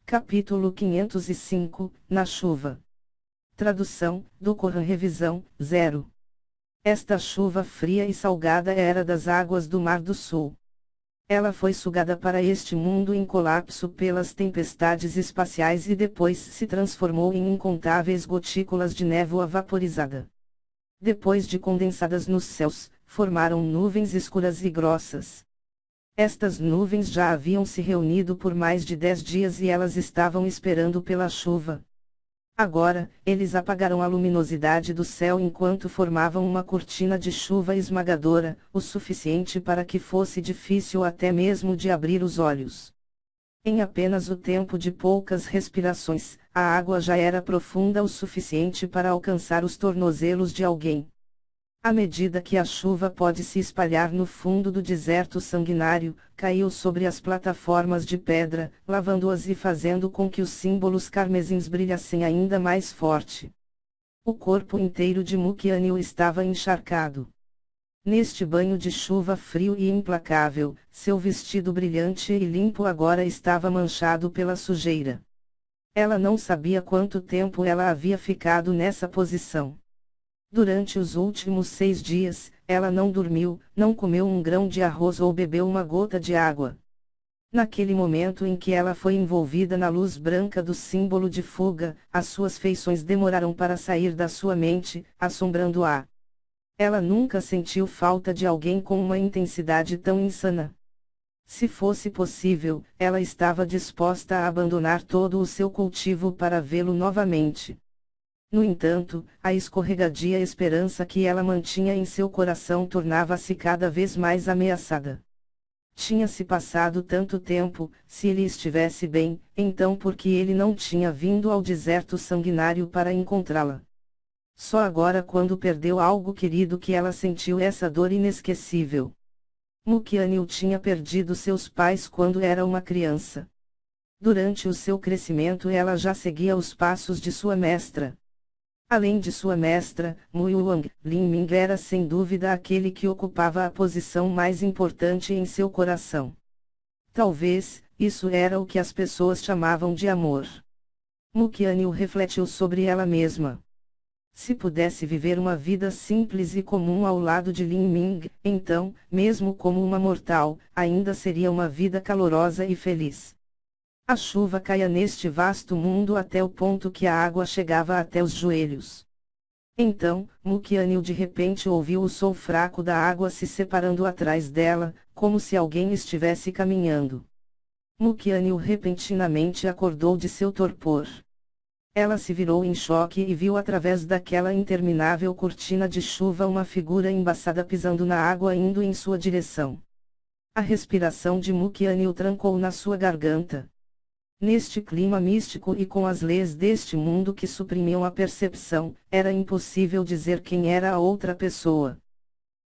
Capítulo 505, Na chuva. Tradução, do Corã Revisão, 0. Esta chuva fria e salgada era das águas do Mar do Sul. Ela foi sugada para este mundo em colapso pelas tempestades espaciais e depois se transformou em incontáveis gotículas de névoa vaporizada. Depois de condensadas nos céus, formaram nuvens escuras e grossas. Estas nuvens já haviam se reunido por mais de 10 dias e elas estavam esperando pela chuva. Agora, eles apagaram a luminosidade do céu enquanto formavam uma cortina de chuva esmagadora, o suficiente para que fosse difícil até mesmo de abrir os olhos. Em apenas o tempo de poucas respirações, a água já era profunda o suficiente para alcançar os tornozelos de alguém. À medida que a chuva pode se espalhar no fundo do deserto sanguinário, caiu sobre as plataformas de pedra, lavando-as e fazendo com que os símbolos carmesins brilhassem ainda mais forte. O corpo inteiro de Mukyanil estava encharcado. Neste banho de chuva frio e implacável, seu vestido brilhante e limpo agora estava manchado pela sujeira. Ela não sabia quanto tempo ela havia ficado nessa posição. Durante os últimos 6 dias, ela não dormiu, não comeu um grão de arroz ou bebeu uma gota de água. Naquele momento em que ela foi envolvida na luz branca do símbolo de fuga, as suas feições demoraram para sair da sua mente, assombrando-a. Ela nunca sentiu falta de alguém com uma intensidade tão insana. Se fosse possível, ela estava disposta a abandonar todo o seu cultivo para vê-lo novamente. No entanto, a escorregadia esperança que ela mantinha em seu coração tornava-se cada vez mais ameaçada. Tinha-se passado tanto tempo, se ele estivesse bem, então por que ele não tinha vindo ao deserto sanguinário para encontrá-la? Só agora quando perdeu algo querido que ela sentiu essa dor inesquecível. Mukyanil tinha perdido seus pais quando era uma criança. Durante o seu crescimento ela já seguia os passos de sua mestra. Além de sua mestra, Muyuang, Lin Ming era sem dúvida aquele que ocupava a posição mais importante em seu coração. Talvez, isso era o que as pessoas chamavam de amor. Mukyanil refletiu sobre ela mesma. Se pudesse viver uma vida simples e comum ao lado de Lin Ming, então, mesmo como uma mortal, ainda seria uma vida calorosa e feliz. A chuva caía neste vasto mundo até o ponto que a água chegava até os joelhos. Então, Mukyanil de repente ouviu o som fraco da água se separando atrás dela, como se alguém estivesse caminhando. Mukyanil repentinamente acordou de seu torpor. Ela se virou em choque e viu através daquela interminável cortina de chuva uma figura embaçada pisando na água indo em sua direção. A respiração de Mukyanil trancou na sua garganta. Neste clima místico e com as leis deste mundo que suprimiam a percepção, era impossível dizer quem era a outra pessoa.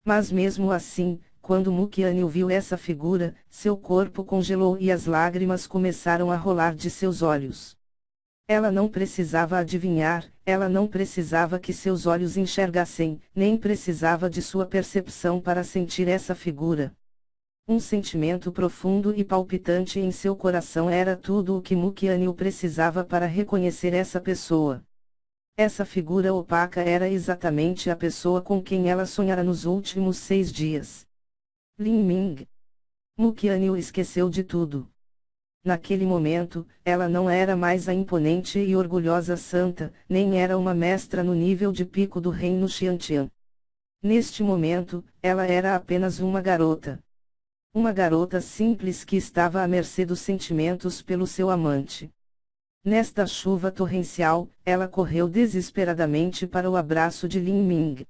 Mas mesmo assim, quando Mukyanil viu essa figura, seu corpo congelou e as lágrimas começaram a rolar de seus olhos. Ela não precisava adivinhar, ela não precisava que seus olhos enxergassem, nem precisava de sua percepção para sentir essa figura. Um sentimento profundo e palpitante em seu coração era tudo o que Mukyanil precisava para reconhecer essa pessoa. Essa figura opaca era exatamente a pessoa com quem ela sonhara nos últimos 6 dias. Lin Ming. Mukyanil esqueceu de tudo. Naquele momento, ela não era mais a imponente e orgulhosa santa, nem era uma mestra no nível de pico do reino Xiantian. Neste momento, ela era apenas uma garota. Uma garota simples que estava à mercê dos sentimentos pelo seu amante. Nesta chuva torrencial, ela correu desesperadamente para o abraço de Lin Ming.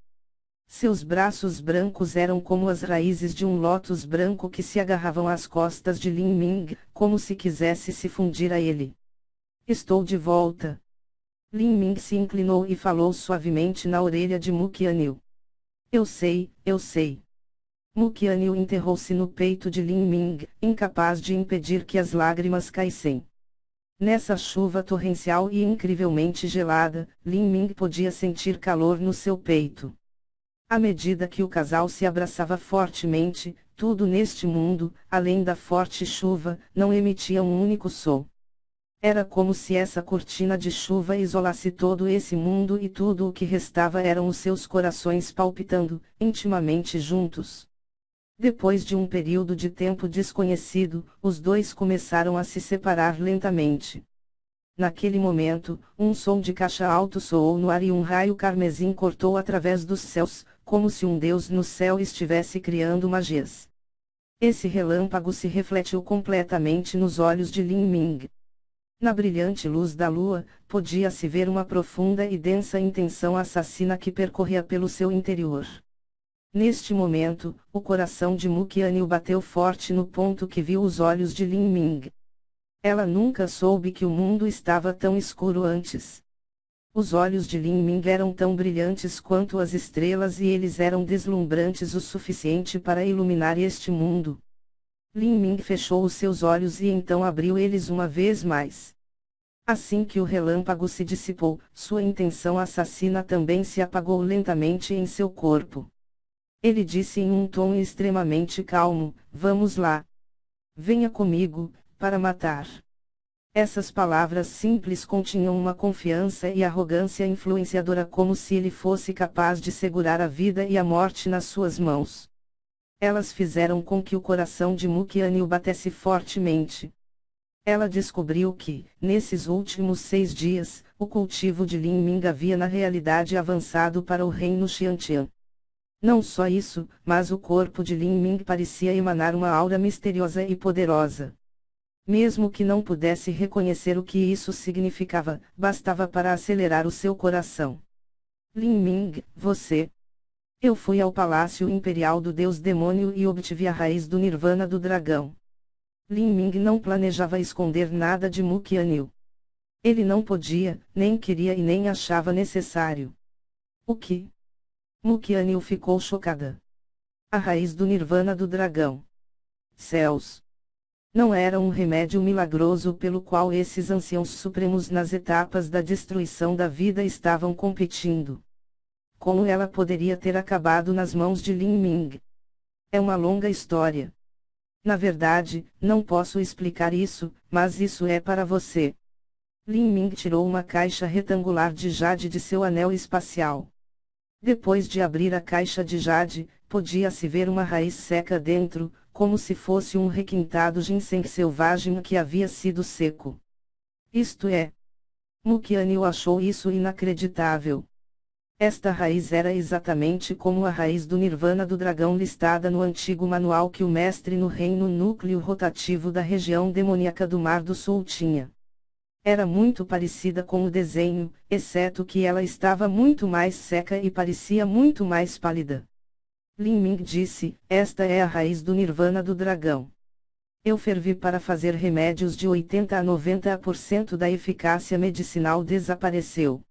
Seus braços brancos eram como as raízes de um lótus branco que se agarravam às costas de Lin Ming, como se quisesse se fundir a ele. Estou de volta. Lin Ming se inclinou e falou suavemente na orelha de Mukyanil. Eu sei, eu sei. Mukyanil enterrou-se no peito de Lin Ming, incapaz de impedir que as lágrimas caíssem. Nessa chuva torrencial e incrivelmente gelada, Lin Ming podia sentir calor no seu peito. À medida que o casal se abraçava fortemente, tudo neste mundo, além da forte chuva, não emitia um único som. Era como se essa cortina de chuva isolasse todo esse mundo e tudo o que restava eram os seus corações palpitando, intimamente juntos. Depois de um período de tempo desconhecido, os dois começaram a se separar lentamente. Naquele momento, um som de caixa alto soou no ar e um raio carmesim cortou através dos céus, como se um deus no céu estivesse criando magias. Esse relâmpago se refletiu completamente nos olhos de Lin Ming. Na brilhante luz da lua, podia-se ver uma profunda e densa intenção assassina que percorria pelo seu interior. Neste momento, o coração de Mu Qianyu bateu forte no ponto que viu os olhos de Lin Ming. Ela nunca soube que o mundo estava tão escuro antes. Os olhos de Lin Ming eram tão brilhantes quanto as estrelas e eles eram deslumbrantes o suficiente para iluminar este mundo. Lin Ming fechou os seus olhos e então abriu eles uma vez mais. Assim que o relâmpago se dissipou, sua intenção assassina também se apagou lentamente em seu corpo. Ele disse em um tom extremamente calmo: "Vamos lá. Venha comigo, para matar." Essas palavras simples continham uma confiança e arrogância influenciadora como se ele fosse capaz de segurar a vida e a morte nas suas mãos. Elas fizeram com que o coração de Mu Qianyu batesse fortemente. Ela descobriu que, nesses últimos 6 dias, o cultivo de Lin Ming havia na realidade avançado para o reino Xiantian. Não só isso, mas o corpo de Lin Ming parecia emanar uma aura misteriosa e poderosa. Mesmo que não pudesse reconhecer o que isso significava, bastava para acelerar o seu coração. Lin Ming, você. Eu fui ao Palácio Imperial do Deus Demônio e obtive a raiz do Nirvana do Dragão. Lin Ming não planejava esconder nada de Mu Qianyu. Ele não podia, nem queria e nem achava necessário. O que? Mu Qianyu ficou chocada. A raiz do Nirvana do Dragão. Céus! Não era um remédio milagroso pelo qual esses anciãos supremos nas etapas da destruição da vida estavam competindo. Como ela poderia ter acabado nas mãos de Lin Ming? É uma longa história. Na verdade, não posso explicar isso, mas isso é para você. Lin Ming tirou uma caixa retangular de jade de seu anel espacial. Depois de abrir a caixa de jade, podia-se ver uma raiz seca dentro, como se fosse um requintado ginseng selvagem que havia sido seco. Isto é. Mu Qianyu achou isso inacreditável. Esta raiz era exatamente como a raiz do Nirvana do Dragão listada no antigo manual que o mestre no reino núcleo rotativo da região demoníaca do Mar do Sul tinha. Era muito parecida com o desenho, exceto que ela estava muito mais seca e parecia muito mais pálida. Lin Ming disse: "Esta é a raiz do Nirvana do Dragão. Eu fervi para fazer remédios de 80 a 90% da eficácia medicinal desapareceu.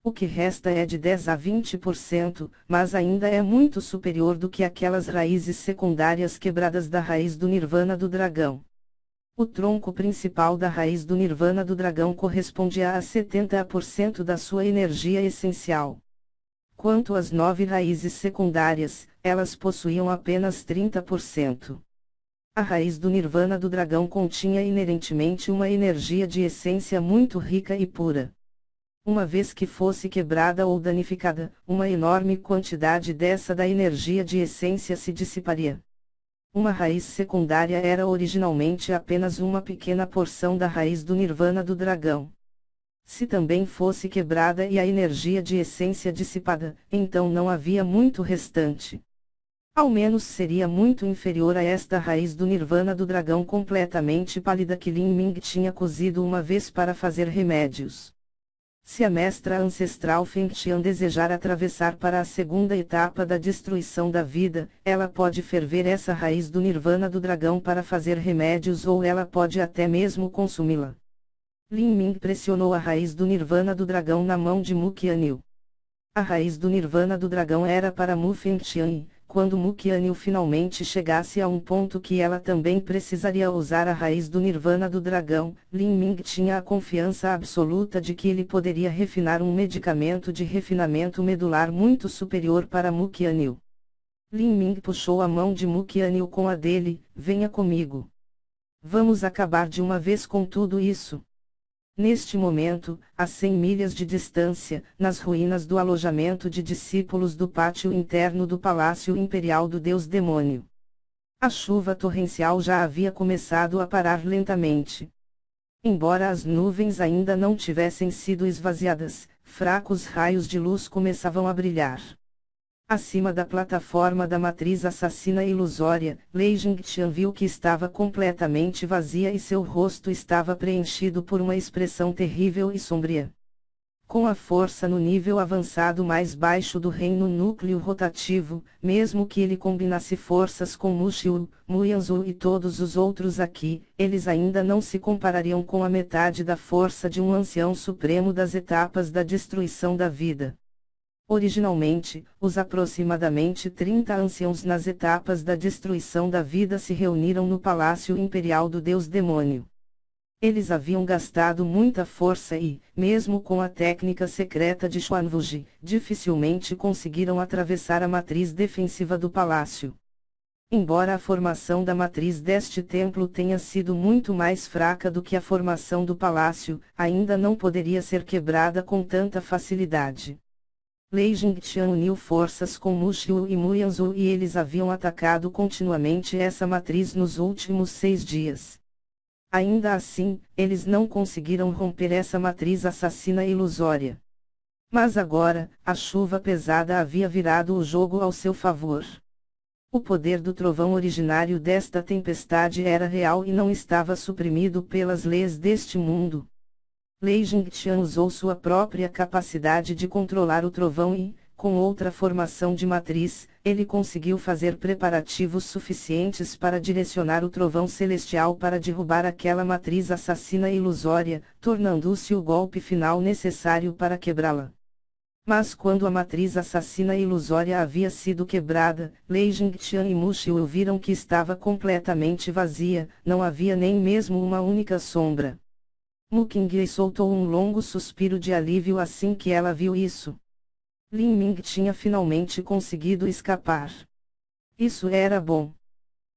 O que resta é de 10 a 20%, mas ainda é muito superior do que aquelas raízes secundárias quebradas da raiz do Nirvana do Dragão. O tronco principal da raiz do Nirvana do Dragão correspondia a 70% da sua energia essencial. Quanto às 9 raízes secundárias, elas possuíam apenas 30%. A raiz do Nirvana do Dragão continha inerentemente uma energia de essência muito rica e pura. Uma vez que fosse quebrada ou danificada, uma enorme quantidade dessa da energia de essência se dissiparia. Uma raiz secundária era originalmente apenas uma pequena porção da raiz do Nirvana do Dragão. Se também fosse quebrada e a energia de essência dissipada, então não havia muito restante. Ao menos seria muito inferior a esta raiz do Nirvana do Dragão completamente pálida que Lin Ming tinha cozido uma vez para fazer remédios. Se a mestra ancestral Feng Xian desejar atravessar para a segunda etapa da destruição da vida, ela pode ferver essa raiz do Nirvana do Dragão para fazer remédios ou ela pode até mesmo consumi-la. Lin Ming pressionou a raiz do Nirvana do Dragão na mão de Mu Qianyu. A raiz do Nirvana do Dragão era para Mu Fengxian e, quando Mu Qianyu finalmente chegasse a um ponto que ela também precisaria usar a raiz do Nirvana do Dragão, Lin Ming tinha a confiança absoluta de que ele poderia refinar um medicamento de refinamento medular muito superior para Mu Qianyu. Lin Ming puxou a mão de Mu Qianyu com a dele: "Venha comigo. Vamos acabar de uma vez com tudo isso." Neste momento, a 100 milhas de distância, nas ruínas do alojamento de discípulos do pátio interno do Palácio Imperial do Deus Demônio. A chuva torrencial já havia começado a parar lentamente. Embora as nuvens ainda não tivessem sido esvaziadas, fracos raios de luz começavam a brilhar. Acima da plataforma da matriz assassina ilusória, Lei Jingtian viu que estava completamente vazia e seu rosto estava preenchido por uma expressão terrível e sombria. Com a força no nível avançado mais baixo do reino núcleo rotativo, mesmo que ele combinasse forças com Mushiu, Muyanzu e todos os outros aqui, eles ainda não se comparariam com a metade da força de um ancião supremo das etapas da destruição da vida. Originalmente, os aproximadamente 30 anciãos nas etapas da destruição da vida se reuniram no Palácio Imperial do Deus Demônio. Eles haviam gastado muita força e, mesmo com a técnica secreta de Xuanwuji, dificilmente conseguiram atravessar a matriz defensiva do palácio. Embora a formação da matriz deste templo tenha sido muito mais fraca do que a formação do palácio, ainda não poderia ser quebrada com tanta facilidade. Lei Jingtian uniu forças com Mushiu e Muyanzu e eles haviam atacado continuamente essa matriz nos últimos 6 dias. Ainda assim, eles não conseguiram romper essa matriz assassina ilusória. Mas agora, a chuva pesada havia virado o jogo ao seu favor. O poder do trovão originário desta tempestade era real e não estava suprimido pelas leis deste mundo. Lei Jingtian usou sua própria capacidade de controlar o trovão e, com outra formação de matriz, ele conseguiu fazer preparativos suficientes para direcionar o trovão celestial para derrubar aquela matriz assassina ilusória, tornando-se o golpe final necessário para quebrá-la. Mas quando a matriz assassina ilusória havia sido quebrada, Lei Jingtian e Mushiu viram que estava completamente vazia, não havia nem mesmo uma única sombra. Mu Qingye soltou um longo suspiro de alívio assim que ela viu isso. Lin Ming tinha finalmente conseguido escapar. Isso era bom.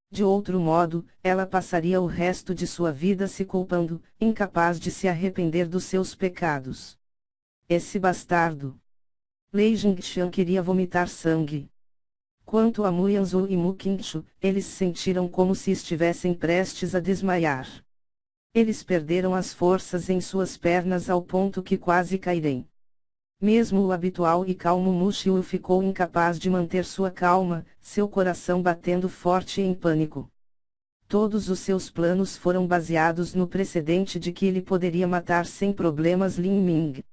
De outro modo, ela passaria o resto de sua vida se culpando, incapaz de se arrepender dos seus pecados. Esse bastardo! Lei Jingtian queria vomitar sangue. Quanto a Muyanzu e Mu Qingshu, eles sentiram como se estivessem prestes a desmaiar. Eles perderam as forças em suas pernas ao ponto que quase caírem. Mesmo o habitual e calmo Mushiu ficou incapaz de manter sua calma, seu coração batendo forte em pânico. Todos os seus planos foram baseados no precedente de que ele poderia matar sem problemas Lin Ming.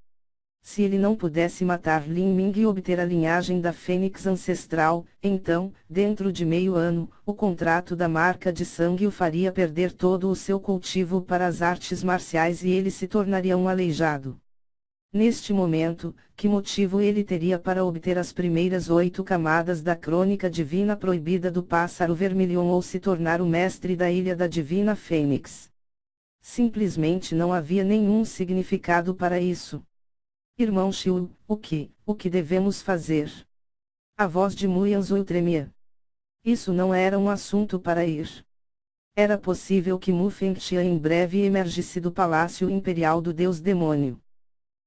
Se ele não pudesse matar Lin Ming e obter a linhagem da Fênix ancestral, então, dentro de meio ano, o contrato da marca de sangue o faria perder todo o seu cultivo para as artes marciais e ele se tornaria um aleijado. Neste momento, que motivo ele teria para obter as primeiras 8 camadas da crônica divina proibida do pássaro vermilhão ou se tornar o mestre da ilha da divina Fênix? Simplesmente não havia nenhum significado para isso. Irmão Xiu, o que devemos fazer? A voz de Muyanzu tremia. Isso não era um assunto para ir. Era possível que Mu Fengtian em breve emergisse do Palácio Imperial do Deus Demônio.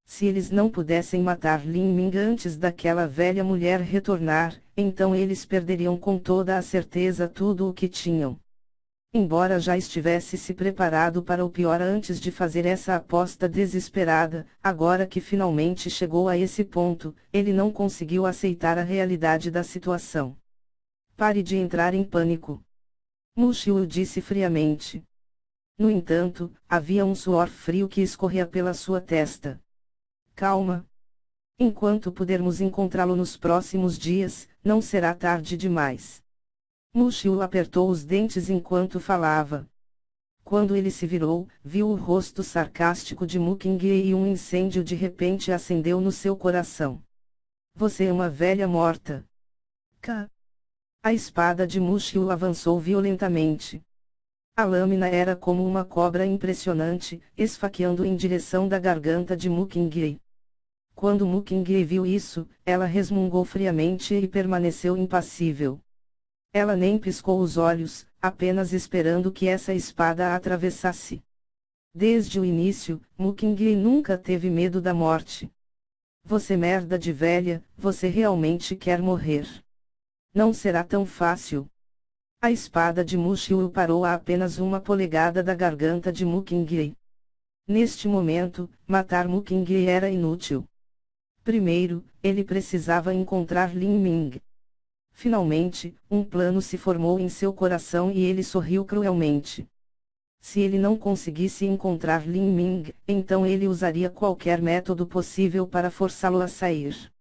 Se eles não pudessem matar Lin Ming antes daquela velha mulher retornar, então eles perderiam com toda a certeza tudo o que tinham. Embora já estivesse se preparado para o pior antes de fazer essa aposta desesperada, agora que finalmente chegou a esse ponto, ele não conseguiu aceitar a realidade da situação. Pare de entrar em pânico. Mushiu disse friamente. No entanto, havia um suor frio que escorria pela sua testa. Calma. Enquanto pudermos encontrá-lo nos próximos dias, não será tarde demais. Mushiu apertou os dentes enquanto falava. Quando ele se virou, viu o rosto sarcástico de Mu Qingye e um incêndio de repente acendeu no seu coração. Você é uma velha morta. K. A espada de Mushiu avançou violentamente. A lâmina era como uma cobra impressionante, esfaqueando em direção da garganta de Mu Qingye. Quando Mu Qingye viu isso, ela resmungou friamente e permaneceu impassível. Ela nem piscou os olhos, apenas esperando que essa espada a atravessasse. Desde o início, Mukinghye nunca teve medo da morte. Você merda de velha, você realmente quer morrer? Não será tão fácil. A espada de Mushiu parou a apenas 1 polegada da garganta de Mukinghye. Neste momento, matar Mukinghye era inútil. Primeiro, ele precisava encontrar Lin Ming. Finalmente, um plano se formou em seu coração e ele sorriu cruelmente. Se ele não conseguisse encontrar Lin Ming, então ele usaria qualquer método possível para forçá-lo a sair.